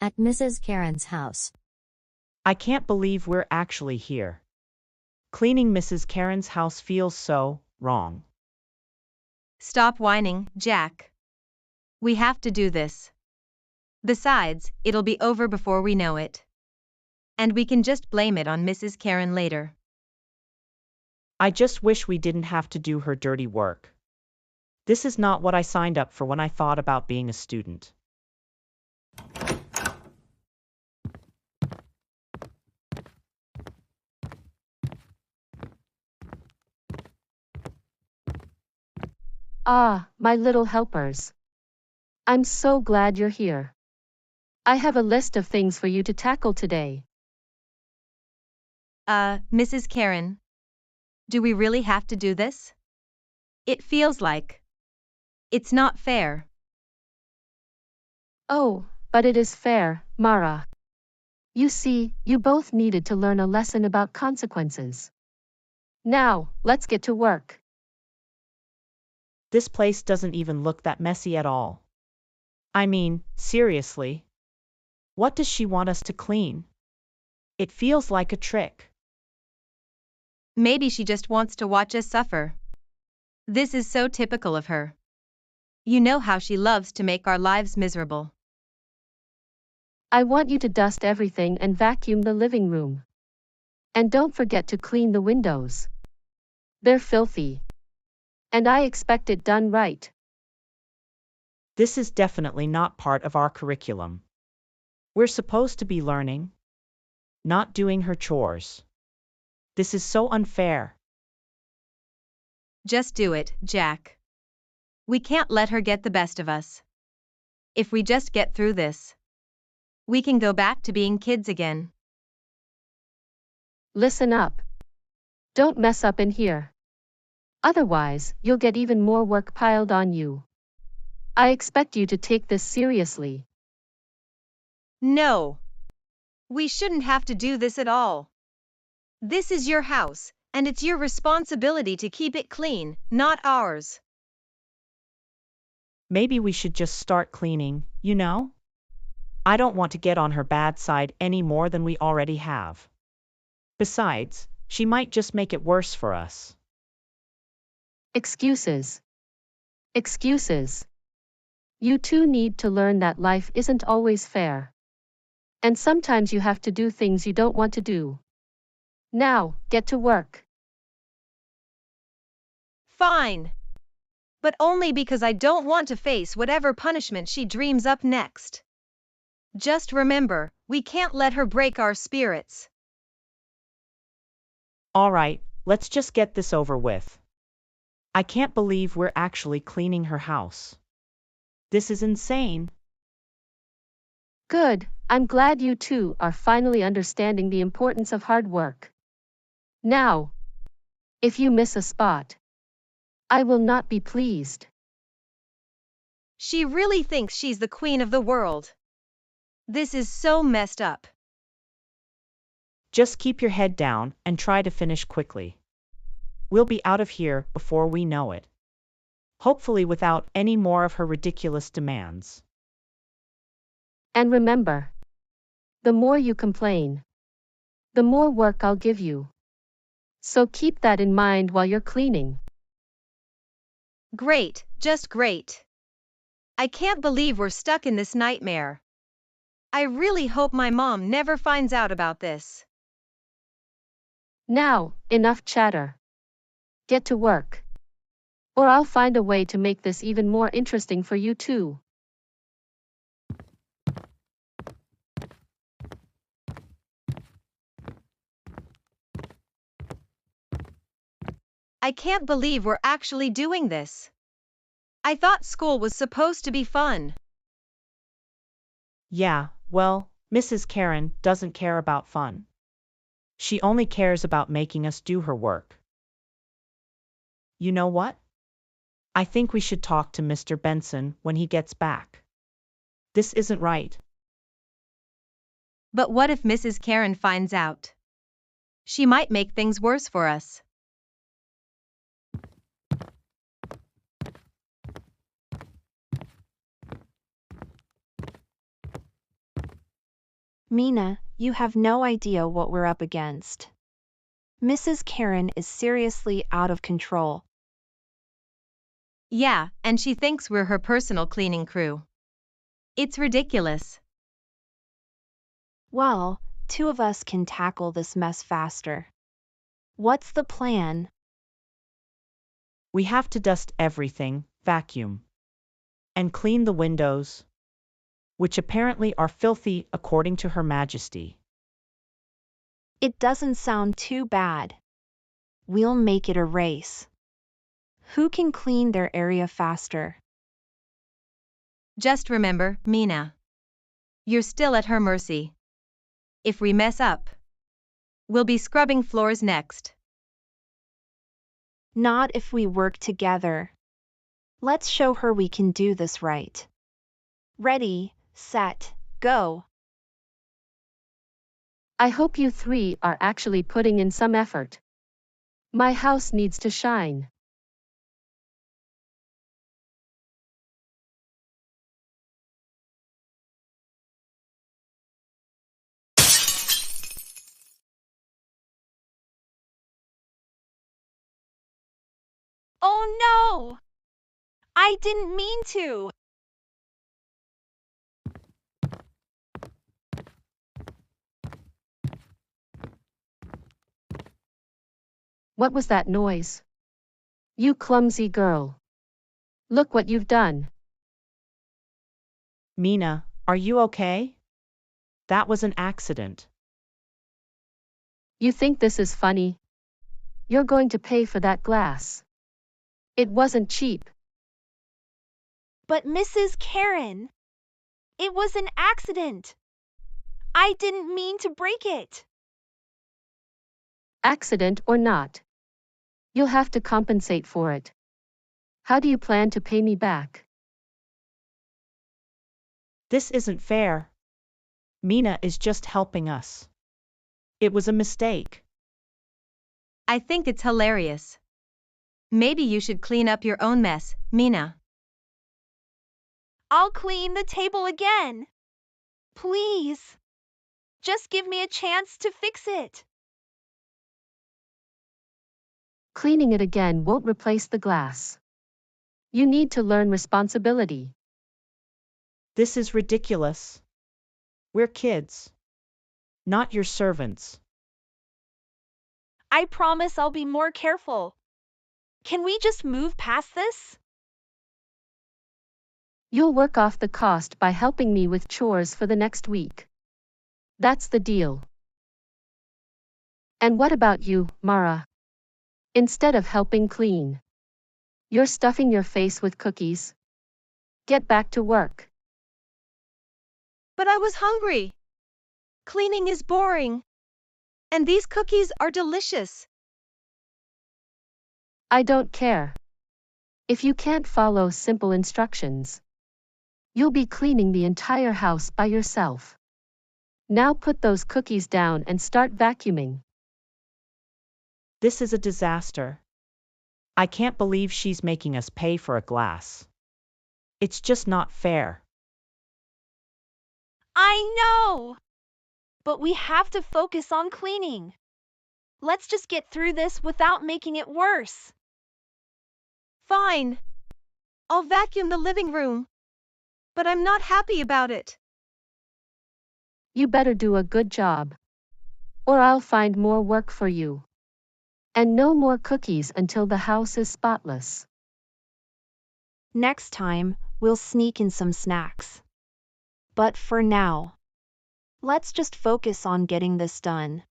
At Mrs. Karen's house. I can't believe we're actually here. Cleaning Mrs. Karen's house feels so wrong. Stop whining, Jack. We have to do this. Besides, it'll be over before we know it. And we can just blame it on Mrs. Karen later. I just wish we didn't have to do her dirty work. This is not what I signed up for when I thought about being a student. Ah, my little helpers. I'm so glad you're here. I have a list of things for you to tackle today. Mrs. Karen. Do we really have to do this? It feels like it's not fair. Oh, but it is fair, Mara. You see, you both needed to learn a lesson about consequences. Now, let's get to work. This place doesn't even look that messy at all. I mean, seriously. What does she want us to clean? It feels like a trick. Maybe she just wants to watch us suffer. This is so typical of her. You know how she loves to make our lives miserable. I want you to dust everything and vacuum the living room. And don't forget to clean the windows. They're filthy. And I expect it done right. This is definitely not part of our curriculum. We're supposed to be learning, not doing her chores. This is so unfair. Just do it, Jack. We can't let her get the best of us. If we just get through this, we can go back to being kids again. Listen up. Don't mess up in here. Otherwise, you'll get even more work piled on you. I expect you to take this seriously. No. We shouldn't have to do this at all. This is your house, and it's your responsibility to keep it clean, not ours. Maybe we should just start cleaning, you know? I don't want to get on her bad side any more than we already have. Besides, she might just make it worse for us. Excuses. Excuses. You two need to learn that life isn't always fair. And sometimes you have to do things you don't want to do. Now, get to work. Fine. But only because I don't want to face whatever punishment she dreams up next. Just remember, we can't let her break our spirits. All right, let's just get this over with. I can't believe we're actually cleaning her house. This is insane. Good, I'm glad you two are finally understanding the importance of hard work. Now, if you miss a spot, I will not be pleased. She really thinks she's the queen of the world. This is so messed up. Just keep your head down and try to finish quickly. We'll be out of here before we know it. Hopefully without any more of her ridiculous demands. And remember, the more you complain, the more work I'll give you. So keep that in mind while you're cleaning. Great, just great. I can't believe we're stuck in this nightmare. I really hope my mom never finds out about this. Now, enough chatter. Get to work. Or I'll find a way to make this even more interesting for you too. I can't believe we're actually doing this. I thought school was supposed to be fun. Yeah, well, Mrs. Karen doesn't care about fun. She only cares about making us do her work. You know what? I think we should talk to Mr. Benson when he gets back. This isn't right. But what if Mrs. Karen finds out? She might make things worse for us. Mina, you have no idea what we're up against. Mrs. Karen is seriously out of control. Yeah, and she thinks we're her personal cleaning crew. It's ridiculous. Well, two of us can tackle this mess faster. What's the plan? We have to dust everything, vacuum, and clean the windows, which apparently are filthy according to Her Majesty. It doesn't sound too bad. We'll make it a race. Who can clean their area faster? Just remember, Mina. You're still at her mercy. If we mess up, we'll be scrubbing floors next. Not if we work together. Let's show her we can do this right. Ready, set, go. I hope you three are actually putting in some effort. My house needs to shine. Oh no! I didn't mean to! What was that noise? You clumsy girl. Look what you've done. Mina, are you okay? That was an accident. You think this is funny? You're going to pay for that glass. It wasn't cheap. But Mrs. Karen, it was an accident. I didn't mean to break it. Accident or not, you'll have to compensate for it. How do you plan to pay me back? This isn't fair. Mina is just helping us. It was a mistake. I think it's hilarious. Maybe you should clean up your own mess, Mina. I'll clean the table again. Please. Just give me a chance to fix it. Cleaning it again won't replace the glass. You need to learn responsibility. This is ridiculous. We're kids, not your servants. I promise I'll be more careful. Can we just move past this? You'll work off the cost by helping me with chores for the next week. That's the deal. And what about you, Mara? Instead of helping clean, you're stuffing your face with cookies. Get back to work. But I was hungry. Cleaning is boring. And these cookies are delicious. I don't care. If you can't follow simple instructions, you'll be cleaning the entire house by yourself. Now put those cookies down and start vacuuming. This is a disaster. I can't believe she's making us pay for a glass. It's just not fair. I know! But we have to focus on cleaning. Let's just get through this without making it worse. Fine. I'll vacuum the living room. But I'm not happy about it. You better do a good job, or I'll find more work for you. And no more cookies until the house is spotless. Next time, we'll sneak in some snacks. But for now, let's just focus on getting this done.